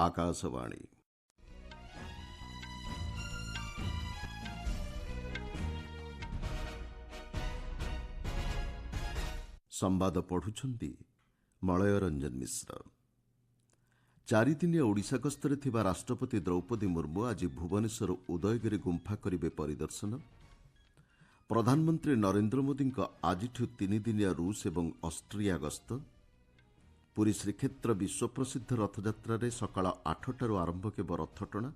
आकाशवाणी संवाद पढ़ुछंती मलय रंजन मिश्र। चारिदिनिया ओडिशा गस्तरे थिबा राष्ट्रपति द्रौपदी मुर्मू आज भुवनेश्वर उदयगिरी गुंफा करिवे परिदर्शन। प्रधानमंत्री नरेंद्र मोदी आजिठु 3 दिनिया रूस एवं ऑस्ट्रिया गस्त। पुरी श्रीक्षेत्र विश्वप्रसिद्ध रथयात्रा सकाळ 8टारू आरंभ केब रथटଣା।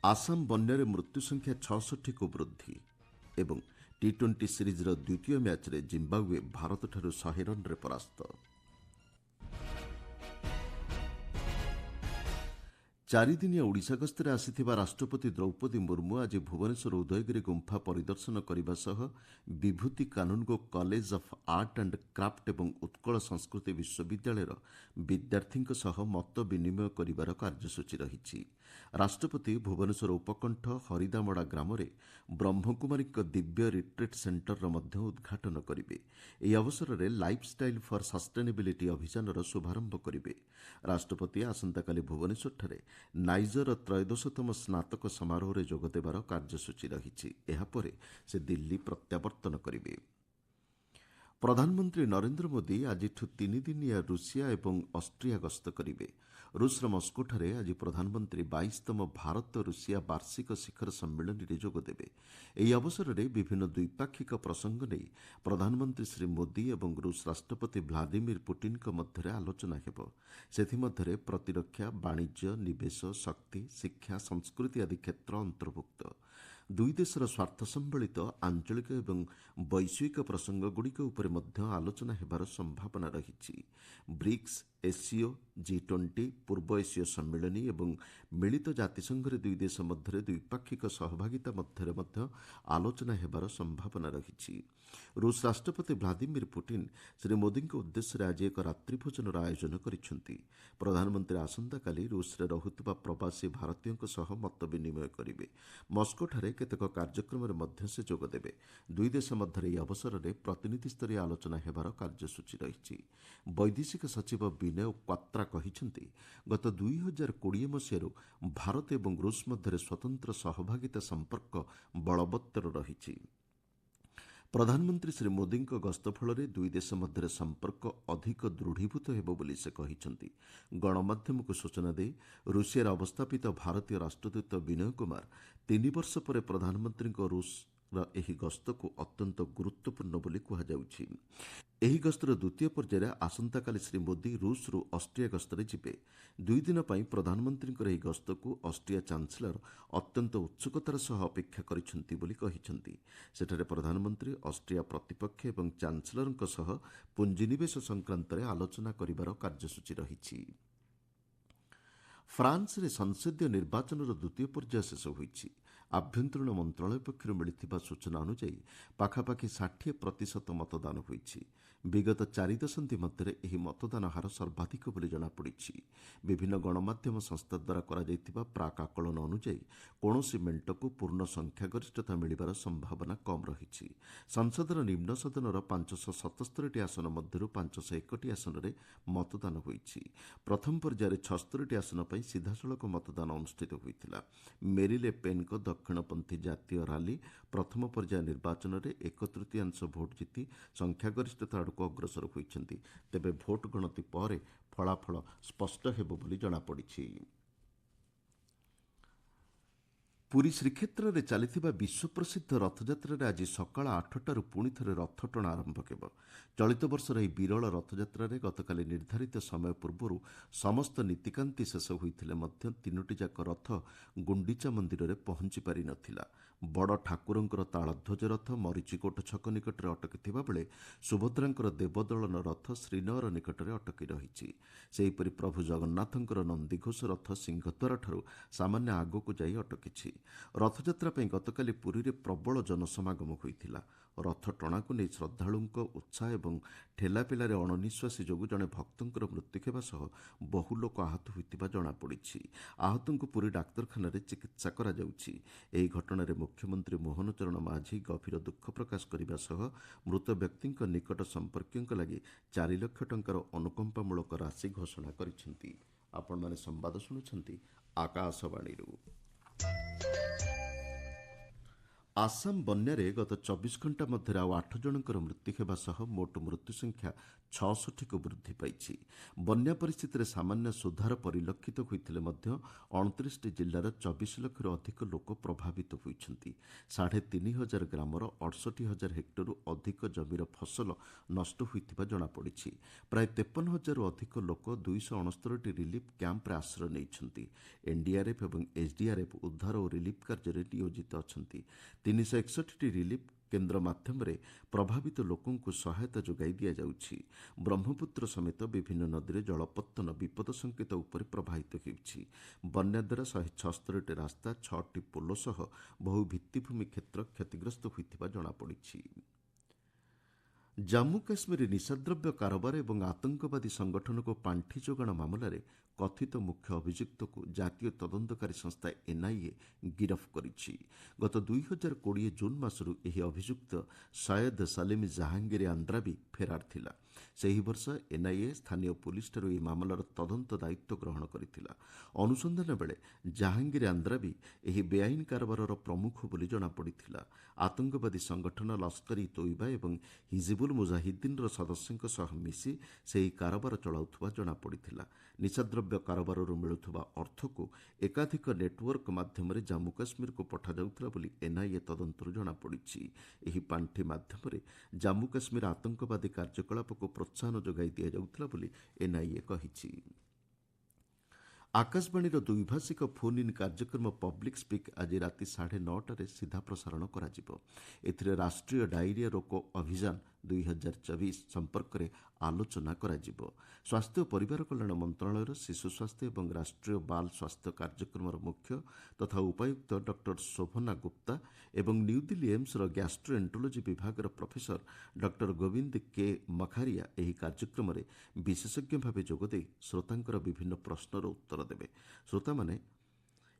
आसाम बन्यारे मृत्यु संख्या 66 को वृद्धि एवं टी20 सीरीजर द्वितीय मैच्रे जिम्बाब्वे भारतठारू 100 रन्रे परास्त। चारिदिनिया ओडिशा गस्तरे आसिथिबा राष्ट्रपति द्रौपदी मुर्मू आज भुवनेश्वर उदयगिरी गुंफा परिदर्शन करने सह Bibhuti Kanungo college of art and craft एवं उत्कल संस्कृति विश्वविद्यालय विद्यार्थी सह मत विनिमय करिवार कार्यसूची रही। राष्ट्रपति भुवनेश्वर उपकंठ हरिदामड़ा ग्राम ब्रह्मकुमारी दिव्य रिट्रीट सेंटर मध्य उद्घाटन करेंगे। ଏହି ଅବସରରେ ଲାଇଫଷ୍ଟାଇଲ ଫର ସଷ୍ଟେନେବିଲିଟି ଅଭିଯାନର ଶୁଭାରମ୍ଭ କରିବେ। ରାଷ୍ଟ୍ରପତି ଆସନ୍ତାକାଲି ଭୁବନେଶ୍ୱରଠାରେ ନାଇଜର ତ୍ରୟୋଦଶତମ ସ୍ନାତକ ସମାରୋହରେ ଯୋଗଦେବାର କାର୍ଯ୍ୟସୂଚୀ ରହିଛି। ଏହାପରେ ସେ ଦିଲ୍ଲୀ ପ୍ରତ୍ୟାବର୍ତ୍ତନ କରିବେ। ପ୍ରଧାନମନ୍ତ୍ରୀ ନରେନ୍ଦ୍ର ମୋଦି ଆଜିଠୁ 3 ଦିନିଆ ରୁଷିଆ ଏବଂ ଅଷ୍ଟ୍ରିଆ ଗସ୍ତ କରିବେ। ରୁଷର ମସ୍କୋଠାରେ ଆଜି ପ୍ରଧାନମନ୍ତ୍ରୀ 22ତମ ଭାରତ ରୁଷିଆ ବାର୍ଷିକ ଶିଖର ସମ୍ମିଳନୀରେ ଯୋଗଦେବେ। ଏହି ଅବସରରେ ବିଭିନ୍ନ ଦ୍ୱିପାକ୍ଷିକ ପ୍ରସଙ୍ଗ ନେଇ ପ୍ରଧାନମନ୍ତ୍ରୀ ଶ୍ରୀ ମୋଦି ଏବଂ ରୁଷ ରାଷ୍ଟ୍ରପତି ଭ୍ଲାଦିମିର ପୁଟିନଙ୍କ ମଧ୍ୟରେ ଆଲୋଚନା ହେବ। ସେଥିମଧ୍ୟରେ ପ୍ରତିରକ୍ଷା, ବାଣିଜ୍ୟ, ନିବେଶ, ଶକ୍ତି, ଶିକ୍ଷା, ସଂସ୍କୃତି ଆଦି କ୍ଷେତ୍ର ଅନ୍ତର୍ଭୁକ୍ତ। ଦୁଇ ଦେଶର ସ୍ୱାର୍ଥ ସମ୍ବଳିତ ଆଞ୍ଚଳିକ ଏବଂ ବୈଶ୍ୱିକ ପ୍ରସଙ୍ଗଗୁଡ଼ିକ ଉପରେ ମଧ୍ୟ ଆଲୋଚନା ହେବାର ସମ୍ଭାବନା ରହିଛି। ବ୍ରିକ୍ସ, ଏସିଓ, G20, ପୂର୍ବ ଏସୀୟ ସମ୍ମିଳନୀ ଏବଂ ମିଳିତ ଜାତିସଂଘରେ ଦୁଇ ଦେଶ ମଧ୍ୟରେ ଦ୍ୱିପାକ୍ଷିକ ସହଭାଗିତା ମଧ୍ୟରେ ମଧ୍ୟ ଆଲୋଚନା ହେବାର ସମ୍ଭାବନା ରହିଛି। ରୁଷ ରାଷ୍ଟ୍ରପତି ଭ୍ଲାଦିମିର ପୁଟିନ ଶ୍ରୀ ମୋଦିଙ୍କ ଉଦ୍ଦେଶ୍ୟରେ ଆଜି ଏକ ରାତ୍ରିଭୋଜନର ଆୟୋଜନ କରିଛନ୍ତି। ପ୍ରଧାନମନ୍ତ୍ରୀ ଆସନ୍ତାକାଲି ରୁଷରେ ରହୁଥିବା ପ୍ରବାସୀ ଭାରତୀୟଙ୍କ ସହ ମତ ବିନିମୟ କରିବେ। ମସ୍କୋଠାରେ କେତେକ କାର୍ଯ୍ୟକ୍ରମରେ ମଧ୍ୟ ସେ ଯୋଗଦେବେ। ଦୁଇ ଦେଶ ମଧ୍ୟରେ ଏହି ଅବସରରେ ପ୍ରତିନିଧିସ୍ତରୀୟ ଆଲୋଚନା ହେବାର କାର୍ଯ୍ୟସୂଚୀ ରହିଛି। ବୈଦେଶିକ ସଚିବ ବିନୟ କ୍ୱାତ୍ରା କହିଛନ୍ତି, ଗତ 2020 ମସିହାରୁ ଭାରତ ଏବଂ ରୁଷ ମଧ୍ୟରେ ସ୍ୱତନ୍ତ୍ର ସହଭାଗିତା ସମ୍ପର୍କ ବଳବତ୍ତର ରହିଛି। ପ୍ରଧାନମନ୍ତ୍ରୀ ଶ୍ରୀ ମୋଦିଙ୍କ ଗସ୍ତ ଫଳରେ ଦୁଇ ଦେଶ ମଧ୍ୟରେ ସମ୍ପର୍କ ଅଧିକ ଦୃଢ଼ୀଭୂତ ହେବ ବୋଲି ସେ କହିଛନ୍ତି। ଗଣମାଧ୍ୟମକୁ ସୂଚନା ଦେଇ ରୁଷିଆରେ ଅବସ୍ଥାପିତ ଭାରତୀୟ ରାଷ୍ଟ୍ରଦୂତ ବିନୟ କୁମାର 3 ବର୍ଷ ପରେ ପ୍ରଧାନମନ୍ତ୍ରୀଙ୍କ ରୁଷର ଏହି ଗସ୍ତକୁ ଅତ୍ୟନ୍ତ ଗୁରୁତ୍ୱପୂର୍ଣ୍ଣ ବୋଲି କୁହାଯାଉଛି। ଏହି ଗସ୍ତର ଦ୍ୱିତୀୟ ପର୍ଯ୍ୟାୟରେ ଆସନ୍ତାକାଲି ଶ୍ରୀ ମୋଦି ରୁଷରୁ ଅଷ୍ଟ୍ରିଆ ଗସ୍ତରେ ଯିବେ। 2 ଦିନ ପାଇଁ ପ୍ରଧାନମନ୍ତ୍ରୀଙ୍କର ଏହି ଗସ୍ତକୁ ଅଷ୍ଟ୍ରିଆ ଚାନ୍ସେଲର ଅତ୍ୟନ୍ତ ଉତ୍ସୁକତାର ସହ ଅପେକ୍ଷା କରିଛନ୍ତି ବୋଲି କହିଛନ୍ତି। ସେଠାରେ ପ୍ରଧାନମନ୍ତ୍ରୀ ଅଷ୍ଟ୍ରିଆ ପ୍ରତିପକ୍ଷ ଏବଂ ଚାନ୍ସେଲରଙ୍କ ସହ ପୁଞ୍ଜିନିବେଶ ସଂକ୍ରାନ୍ତରେ ଆଲୋଚନା କରିବାର କାର୍ଯ୍ୟସୂଚୀ ରହିଛି। ଫ୍ରାନ୍ସରେ ସଂସଦୀୟ ନିର୍ବାଚନର ଦ୍ୱିତୀୟ ପର୍ଯ୍ୟାୟ ଶେଷ ହୋଇଛି। ଆଭ୍ୟନ୍ତରୀଣ ମନ୍ତ୍ରଣାଳୟ ପକ୍ଷରୁ ମିଳିଥିବା ସୂଚନା ଅନୁଯାୟୀ ପାଖାପାଖି 60% ମତଦାନ ହୋଇଛି। ବିଗତ 4 ଦଶନ୍ଧି ମଧ୍ୟରେ ଏହି ମତଦାନ ହାର ସର୍ବାଧିକ ବୋଲି ଜଣାପଡ଼ିଛି। ବିଭିନ୍ନ ଗଣମାଧ୍ୟମ ସଂସ୍ଥା ଦ୍ୱାରା କରାଯାଇଥିବା ପ୍ରାକ୍ ଆକଳନ ଅନୁଯାୟୀ କୌଣସି ମେଣ୍ଟକୁ ପୂର୍ଣ୍ଣ ସଂଖ୍ୟାଗରିଷ୍ଠତା ମିଳିବାର ସମ୍ଭାବନା କମ୍ ରହିଛି। ସଂସଦର ନିମ୍ନ ସଦନର 577ଟି ଆସନ ମଧ୍ୟରୁ 501ଟି ଆସନରେ ମତଦାନ ହୋଇଛି। ପ୍ରଥମ ପର୍ଯ୍ୟାୟରେ 76ଟି ଆସନ ପାଇଁ ସିଧାସଳଖ ମତଦାନ ଅନୁଷ୍ଠିତ ହୋଇଥିଲା। ମେରି ଲେ ପେନ୍ଙ୍କ ଦକ୍ଷିଣପନ୍ଥୀ ଜାତୀୟ ରାଲି ପ୍ରଥମ ପର୍ଯ୍ୟାୟ ନିର୍ବାଚନରେ 1/3 ଭୋଟ୍ ଜିତି ସଂଖ୍ୟାଗରିଷ୍ଠତା ଆଡ଼କୁ ଅଗ୍ରସର ହୋଇଛନ୍ତି। ତେବେ ଭୋଟ୍ ଗଣତି ପରେ ଫଳାଫଳ ସ୍ପଷ୍ଟ ହେବ ବୋଲି ଜଣାପଡ଼ିଛି। ପୁରୀ ଶ୍ରୀକ୍ଷେତ୍ରରେ ଚାଲିଥିବା ବିଶ୍ୱପ୍ରସିଦ୍ଧ ରଥଯାତ୍ରାରେ ଆଜି ସକାଳ 8ଟାରୁ ପୁଣି ଥରେ ରଥଟଣା ଆରମ୍ଭ ହେବ। ଚଳିତ ବର୍ଷର ଏହି ବିରଳ ରଥଯାତ୍ରାରେ ଗତକାଲି ନିର୍ଦ୍ଧାରିତ ସମୟ ପୂର୍ବରୁ ସମସ୍ତ ନୀତିକାନ୍ତି ଶେଷ ହୋଇଥିଲେ ମଧ୍ୟ 3ଟି ଯାକ ରଥ ଗୁଣ୍ଡିଚା ମନ୍ଦିରରେ ପହଞ୍ଚି ପାରିନଥିଲା। ବଡ଼ ଠାକୁରଙ୍କର ତାଳଧ୍ୱଜ ରଥ ମରିଚିକୋଟ ଛକ ନିକଟରେ ଅଟକିଥିବା ବେଳେ ସୁଭଦ୍ରାଙ୍କର ଦେବଦଳନ ରଥ ଶ୍ରୀନଗର ନିକଟରେ ଅଟକି ରହିଛି। ସେହିପରି ପ୍ରଭୁ ଜଗନ୍ନାଥଙ୍କର ନନ୍ଦିଘୋଷ ରଥ ସିଂହଦ୍ୱାରଠାରୁ ସାମାନ୍ୟ ଆଗକୁ ଯାଇ ଅଟକିଛି। ରଥଯାତ୍ରା ପାଇଁ ଗତକାଲି ପୁରୀରେ ପ୍ରବଳ ଜନସମାଗମ ହୋଇଥିଲା। ରଥ ଟଣାକୁ ନେଇ ଶ୍ରଦ୍ଧାଳୁଙ୍କ ଉତ୍ସାହ ଏବଂ ଠେଲାପେଲାରେ ଅଣନିଶ୍ୱାସୀ ଯୋଗୁଁ ଜଣେ ଭକ୍ତଙ୍କର ମୃତ୍ୟୁ ହେବା ସହ ବହୁ ଲୋକ ଆହତ ହୋଇଥିବା ଜଣାପଡ଼ିଛି। ଆହତଙ୍କୁ ପୁରୀ ଡାକ୍ତରଖାନାରେ ଚିକିତ୍ସା କରାଯାଉଛି। ଏହି ଘଟଣାରେ ମୁଖ୍ୟମନ୍ତ୍ରୀ ମୋହନ ଚରଣ ମାଝୀ ଗଭୀର ଦୁଃଖ ପ୍ରକାଶ କରିବା ସହ ମୃତ ବ୍ୟକ୍ତିଙ୍କ ନିକଟ ସମ୍ପର୍କୀୟଙ୍କ ଲାଗି 4 ଲକ୍ଷ ଟଙ୍କାର ଅନୁକମ୍ପାମୂଳକ ରାଶି ଘୋଷଣା କରିଛନ୍ତି। ଆପଣମାନେ ସମ୍ବାଦ ଶୁଣୁଛନ୍ତି ଆକାଶବାଣୀରୁ। ଆସାମ ବନ୍ୟାରେ ଗତ 24 ଘଣ୍ଟା ମଧ୍ୟରେ ଆଉ 8 ଜଣଙ୍କର ମୃତ୍ୟୁ ହେବା ସହ ମୋଟ ମୃତ୍ୟୁ ସଂଖ୍ୟା 66କୁ ବୃଦ୍ଧି ପାଇଛି। ବନ୍ୟା ପରିସ୍ଥିତିରେ ସାମାନ୍ୟ ସୁଧାର ପରିଲକ୍ଷିତ ହୋଇଥିଲେ ମଧ୍ୟ 29ଟି ଜିଲ୍ଲାର 24 ଲକ୍ଷରୁ ଅଧିକ ଲୋକ ପ୍ରଭାବିତ ହୋଇଛନ୍ତି। 3,500 ଗ୍ରାମର 68,000 ହେକ୍ଟରରୁ ଅଧିକ ଜମିର ଫସଲ ନଷ୍ଟ ହୋଇଥିବା ଜଣାପଡ଼ିଛି। ପ୍ରାୟ 53,000ରୁ ଅଧିକ ଲୋକ 269ଟି ରିଲିଫ୍ କ୍ୟାମ୍ପରେ ଆଶ୍ରୟ ନେଇଛନ୍ତି। ଏନ୍ଡିଆର୍ଏଫ୍ ଏବଂ ଏସ୍ଡିଆର୍ଏଫ୍ ଉଦ୍ଧାର ଓ ରିଲିଫ୍ କାର୍ଯ୍ୟରେ ନିୟୋଜିତ ଅଛନ୍ତି। 361ଟି ରିଲିଫ୍ କେନ୍ଦ୍ର ମାଧ୍ୟମରେ ପ୍ରଭାବିତ ଲୋକଙ୍କୁ ସହାୟତା ଯୋଗାଇ ଦିଆଯାଉଛି। ବ୍ରହ୍ମପୁତ୍ର ସମେତ ବିଭିନ୍ନ ନଦୀରେ ଜଳପତ୍ତନ ବିପଦ ସଂକେତ ଉପରେ ପ୍ରବାହିତ ହେଉଛି। ବନ୍ୟା ଦ୍ୱାରା 176ଟି ରାସ୍ତା, 6ଟି ପୋଲ ସହ ବହୁ ଭିତ୍ତିଭୂମି କ୍ଷେତ୍ର କ୍ଷତିଗ୍ରସ୍ତ ହୋଇଥିବା ଜଣାପଡ଼ିଛି। ଜାମ୍ମୁ କାଶ୍ମୀରରେ ନିଶାଦ୍ରବ୍ୟ କାରବାର ଏବଂ ଆତଙ୍କବାଦୀ ସଂଗଠନକୁ ପାଣ୍ଠି ଯୋଗାଣ ମାମଲାରେ କଥିତ ମୁଖ୍ୟ ଅଭିଯୁକ୍ତକୁ ଜାତୀୟ ତଦନ୍ତକାରୀ ସଂସ୍ଥା ଏନ୍ଆଇଏ ଗିରଫ କରିଛି। ଗତ 2020 ଜୁନ୍ ମାସରୁ ଏହି ଅଭିଯୁକ୍ତ ସୟଦ ସଲିମ ଜାହାଙ୍ଗୀର ଆନ୍ଦ୍ରାବି ଫେରାର ଥିଲା। ସେହି ବର୍ଷ ଏନ୍ଆଇଏ ସ୍ଥାନୀୟ ପୁଲିସଠାରୁ ଏହି ମାମଲାର ତଦନ୍ତ ଦାୟିତ୍ୱ ଗ୍ରହଣ କରିଥିଲା। ଅନୁସନ୍ଧାନ ବେଳେ ଜାହାଙ୍ଗୀର ଆନ୍ଦ୍ରାବି ଏହି ବେଆଇନ କାରବାରର ପ୍ରମୁଖ ବୋଲି ଜଣାପଡ଼ିଥିଲା। ଆତଙ୍କବାଦୀ ସଂଗଠନ ଲସ୍କର ଇ ତୋଇବା ଏବଂ ହିଜିବୁଲ ମୁଜାହିଦ୍ଦିନର ସଦସ୍ୟଙ୍କ ସହ ମିଶି ସେହି କାରବାର ଚଳାଉଥିବା ଜଣାପଡ଼ିଥିଲା। ନିଶାଦ୍ରବ୍ୟ କାରବାରରୁ ମିଳୁଥିବା ଅର୍ଥକୁ ଏକାଧିକ ନେଟୱାର୍କ ମାଧ୍ୟମରେ ଜାମ୍ମୁ କାଶ୍ମୀରକୁ ପଠାଯାଉଥିଲା ବୋଲି ଏନ୍ଆଇଏ ତଦନ୍ତରୁ ଜଣାପଡ଼ିଛି। ଏହି ପାଣ୍ଠି ମାଧ୍ୟମରେ ଜାମ୍ମୁ କାଶ୍ମୀର ଆତଙ୍କବାଦୀ କାର୍ଯ୍ୟକଳାପକୁ ପ୍ରୋତ୍ସାହନ ଯୋଗାଇ ଦିଆଯାଉଥିଲା ବୋଲି ଏନ୍ଆଇଏ କହିଛି। ଆକାଶବାଣୀର ଦ୍ୱିଭାଷିକ ଫୋନ୍ ଇନ୍ କାର୍ଯ୍ୟକ୍ରମ ପବ୍ଲିକ୍ ସ୍ପିକ୍ ଆଜି ରାତି 9:30ରେ ସିଧା ପ୍ରସାରଣ କରାଯିବ। ଏଥିରେ ରାଷ୍ଟ୍ରୀୟ ଡାଇରିଆ ରୋକ ଅଭିଯାନ 2024 ସମ୍ପର୍କରେ ଆଲୋଚନା କରାଯିବ। ସ୍ୱାସ୍ଥ୍ୟ ଓ ପରିବାର କଲ୍ୟାଣ ମନ୍ତ୍ରଣାଳୟର ଶିଶୁ ସ୍ୱାସ୍ଥ୍ୟ ଏବଂ ରାଷ୍ଟ୍ରୀୟ ବାଲ୍ ସ୍ୱାସ୍ଥ୍ୟ କାର୍ଯ୍ୟକ୍ରମର ମୁଖ୍ୟ ତଥା ଉପାୟୁକ୍ତ ଡକ୍ଟର ଶୋଭନା ଗୁପ୍ତା ଏବଂ ନ୍ୟୁଦିଲ୍ଲୀ ଏମ୍ସର ଗ୍ୟାଷ୍ଟ୍ରୋଏଣ୍ଟୋଲୋଜି ବିଭାଗର ପ୍ରଫେସର ଡକ୍ଟର ଗୋବିନ୍ଦ କେ ମଖାରିଆ ଏହି କାର୍ଯ୍ୟକ୍ରମରେ ବିଶେଷଜ୍ଞ ଭାବେ ଯୋଗଦେଇ ଶ୍ରୋତାଙ୍କର ବିଭିନ୍ନ ପ୍ରଶ୍ନର ଉତ୍ତର ଦେବେ। ଶ୍ରୋତାମାନେ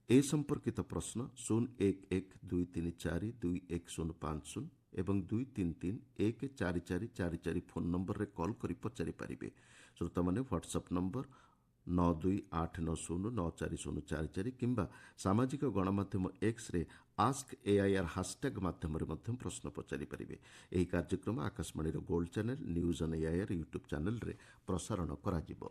ଏ ସମ୍ପର୍କିତ ପ୍ରଶ୍ନ 0112342150 ଏବଂ 233-14444 ଫୋନ୍ ନମ୍ବରରେ କଲ୍ କରି ପଚାରିପାରିବେ। ଶ୍ରୋତାମାନେ ହ୍ୱାଟ୍ସଆପ୍ ନମ୍ବର 9289094044 କିମ୍ବା ସାମାଜିକ ଗଣମାଧ୍ୟମ ଏକ୍ସରେ ଆସ୍କ ଏଆଇଆର୍ ହାଷ୍ଟାଗ୍ ମାଧ୍ୟମରେ ମଧ୍ୟ ପ୍ରଶ୍ନ ପଚାରିପାରିବେ। ଏହି କାର୍ଯ୍ୟକ୍ରମ ଆକାଶବାଣୀର gold channel, news on AIR YouTube ଚ୍ୟାନେଲ୍ରେ ପ୍ରସାରଣ କରାଯିବ।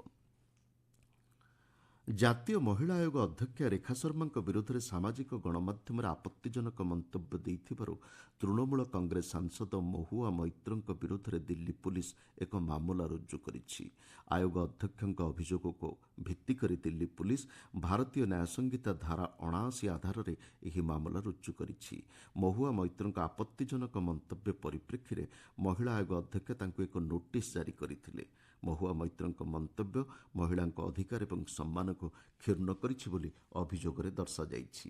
ଜାତୀୟ ମହିଳା ଆୟୋଗ ଅଧ୍ୟକ୍ଷା ରେଖା ଶର୍ମାଙ୍କ ବିରୋଧରେ ସାମାଜିକ ଗଣମାଧ୍ୟମରେ ଆପତ୍ତିଜନକ ମନ୍ତବ୍ୟ ଦେଇଥିବାରୁ ତୃଣମୂଳ କଂଗ୍ରେସ ସାଂସଦ ମହୁଆ ମୈତ୍ରଙ୍କ ବିରୋଧରେ ଦିଲ୍ଲୀ ପୁଲିସ୍ ଏକ ମାମଲା ରୁଜୁ କରିଛି। ଆୟୋଗ ଅଧ୍ୟକ୍ଷଙ୍କ ଅଭିଯୋଗକୁ ଭିତ୍ତିକରି ଦିଲ୍ଲୀ ପୁଲିସ୍ ଭାରତୀୟ ନ୍ୟାୟ ସଂହିତା ଧାରା 79 ଆଧାରରେ ଏହି ମାମଲା ରୁଜୁ କରିଛି। ମହୁଆ ମୈତ୍ରଙ୍କ ଆପତ୍ତିଜନକ ମନ୍ତବ୍ୟ ପରିପ୍ରେକ୍ଷୀରେ ମହିଳା ଆୟୋଗ ଅଧ୍ୟକ୍ଷା ତାଙ୍କୁ ଏକ ନୋଟିସ୍ ଜାରି କରିଥିଲେ। ମହୁଆ ମୈତ୍ରଙ୍କ ମନ୍ତବ୍ୟ ମହିଳାଙ୍କ ଅଧିକାର ଏବଂ ସମ୍ମାନକୁ କ୍ଷୁର୍ଣ୍ଣ କରିଛି ବୋଲି ଅଭିଯୋଗରେ ଦର୍ଶାଯାଇଛି।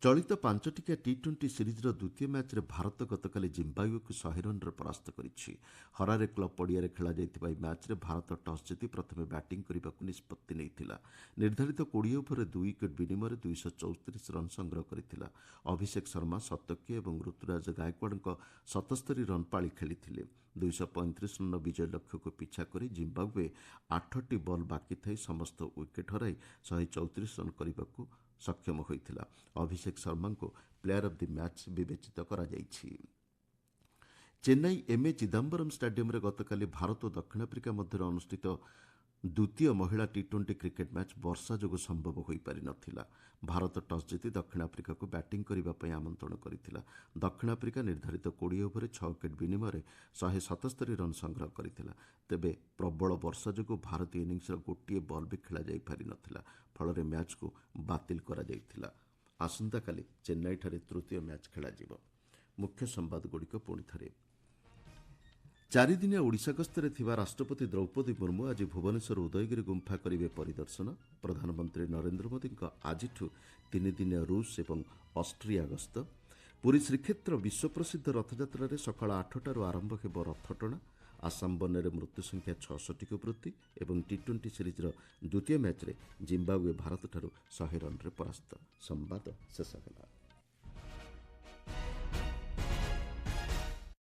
ଚଳିତ 5ଟିକିଆ ଟି-20 ସିରିଜ୍ର ଦ୍ୱିତୀୟ ମ୍ୟାଚ୍ରେ ଭାରତ ଗତକାଲି ଜିମ୍ବାବୁଏକୁ 100 ରନ୍ରେ ପରାସ୍ତ କରିଛି। ହରାରେ କ୍ଲବ୍ ପଡ଼ିଆରେ ଖେଳାଯାଇଥିବା ଏହି ମ୍ୟାଚ୍ରେ ଭାରତ ଟସ୍ ଜିତି ପ୍ରଥମେ ବ୍ୟାଟିଂ କରିବାକୁ ନିଷ୍ପତ୍ତି ନେଇଥିଲା। ନିର୍ଦ୍ଧାରିତ 20 ଓଭରରେ 2 ୱିକେଟ୍ ବିନିମୟରେ 234 ରନ୍ ସଂଗ୍ରହ କରିଥିଲା। ଅଭିଷେକ ଶର୍ମା, ଶତକୀୟ ଏବଂ ଋତୁରାଜ ଗାୟକୱାଡଙ୍କ 77 ରନ୍ ପାଳି ଖେଳିଥିଲେ। 235 ରନ୍ର ବିଜୟ ଲକ୍ଷ୍ୟକୁ ପିଛା କରି ଜିମ୍ବାବୁଏ 8ଟି ବଲ୍ ବାକି ଥାଇ ସମସ୍ତ ୱିକେଟ୍ ହରାଇ 134 ରନ୍ କରିବାକୁ ସକ୍ଷମ ହୋଇଥିଲା। ଅଭିଷେକ ଶର୍ମାଙ୍କୁ ପ୍ଲେୟାର ଅଫ୍ ଦି ମ୍ୟାଚ୍ ବିବେଚିତ କରାଯାଇଛି। ଚେନ୍ନାଇ ଏମ୍ଏ ଚିଦାମ୍ବରମ୍ ଷ୍ଟାଡିୟମ୍ରେ ଗତକାଲି ଭାରତ ଓ ଦକ୍ଷିଣ ଆଫ୍ରିକା ମଧ୍ୟରେ ଅନୁଷ୍ଠିତ ଦ୍ୱିତୀୟ ମହିଳା ଟି-20 କ୍ରିକେଟ୍ ମ୍ୟାଚ୍ ବର୍ଷା ଯୋଗୁଁ ସମ୍ଭବ ହୋଇପାରିନଥିଲା। ଭାରତ ଟସ୍ ଜିତି ଦକ୍ଷିଣ ଆଫ୍ରିକାକୁ ବ୍ୟାଟିଂ କରିବା ପାଇଁ ଆମନ୍ତ୍ରଣ କରିଥିଲା। ଦକ୍ଷିଣ ଆଫ୍ରିକା ନିର୍ଦ୍ଧାରିତ 20 ଓଭରରେ 6 ୱିକେଟ୍ ବିନିମୟରେ 177 ରନ୍ ସଂଗ୍ରହ କରିଥିଲା। ତେବେ ପ୍ରବଳ ବର୍ଷା ଯୋଗୁଁ ଭାରତୀୟ ଇନିଂସର ଗୋଟିଏ ବଲ୍ ବି ଖେଳାଯାଇ ପାରିନଥିଲା। ଫଳରେ ମ୍ୟାଚ୍କୁ ବାତିଲ କରାଯାଇଥିଲା। ଆସନ୍ତାକାଲି ଚେନ୍ନାଇଠାରେ ତୃତୀୟ ମ୍ୟାଚ୍ ଖେଳାଯିବ। ମୁଖ୍ୟ ସମ୍ବାଦଗୁଡ଼ିକ ପୁଣିଥରେ। 4 ଦିନିଆ ଓଡ଼ିଶା ଗସ୍ତରେ ଥିବା ରାଷ୍ଟ୍ରପତି ଦ୍ରୌପଦୀ ମୁର୍ମୁ ଆଜି ଭୁବନେଶ୍ୱର ଉଦୟଗିରି ଗୁମ୍ଫା କରିବେ ପରିଦର୍ଶନ। ପ୍ରଧାନମନ୍ତ୍ରୀ ନରେନ୍ଦ୍ର ମୋଦିଙ୍କ ଆଜିଠୁ 3 ଦିନିଆ ରୁଷ ଏବଂ ଅଷ୍ଟ୍ରିଆ ଗସ୍ତ। ପୁରୀ ଶ୍ରୀକ୍ଷେତ୍ର ବିଶ୍ୱପ୍ରସିଦ୍ଧ ରଥଯାତ୍ରାରେ ସକାଳ 8ଟାରୁ ଆରମ୍ଭ ହେବ ରଥଟଣା। ଆସାମ ବନ୍ୟାରେ ମୃତ୍ୟୁ ସଂଖ୍ୟା 66କୁ ବୃଦ୍ଧି ଏବଂ ଟି-20 ସିରିଜ୍ର ଦ୍ୱିତୀୟ ମ୍ୟାଚ୍ରେ ଜିମ୍ବାବୁଏ ଭାରତଠାରୁ 100 ରନ୍ରେ ପରାସ୍ତ। ସମ୍ବାଦ ଶେଷ ହେଲା।